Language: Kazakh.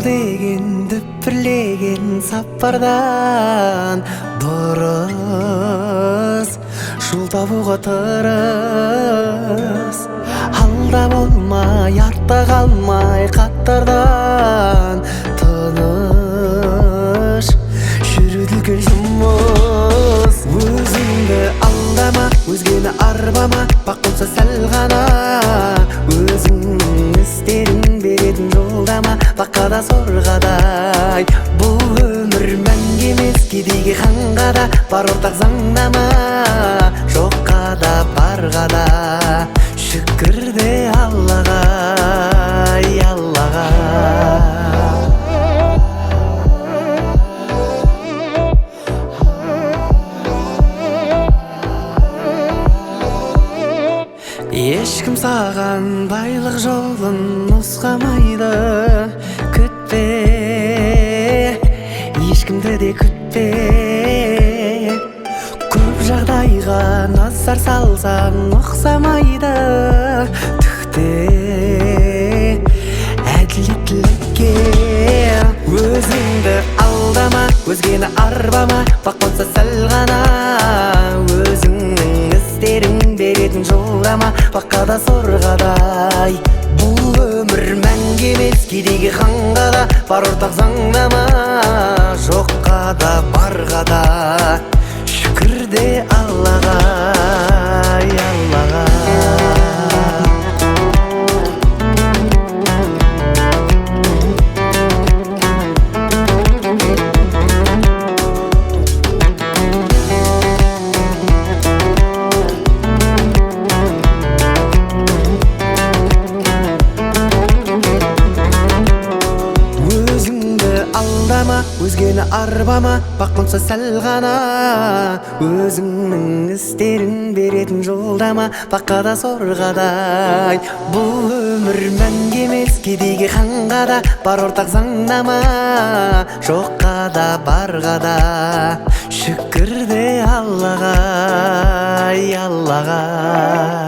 Деген дүпірлеген сапардан дұрыс жол табуға тырыс, алда болмай артта қалмай қаттардан тыныш жүруді үлкен жұмыс. Өзіңді алдама, өзгені арбама, бақ болса сәл ғана өзіңнің істерін беретін жолдама, бақада сорғадай. Бұл өмір мәңгі емес, кедейге ханға да бар ортақ заңдама, жоққа да барға да шүкір де Аллаға, Аллаға. Ешкім саған байлық жолын нұсқамайды, күтпе, ешкімді де күтпе. Көп жағдайға назар салсаң ұқсамайды, түкте әділеттілікке. Өзіңді алдама, өзгені арбама, бақ болса сәл ғана өзіңнің істерін беретін жолдама, бақада сорғадай. Бұл өмір мәңгі емес, кедейге ханға да бар ортақ заңдама, жоққа да барға да шүкір де Аллаға, Аллаға. Өзгені арбама, бақ болса сәл ғана өзіңнің істерін беретін жолдама, бақада сорғадай. Бұл өмір мәңгі емес, кедейге ханға да бар ортақ заңдама, жоққа да барға да шүкір де Аллаға, Аллаға.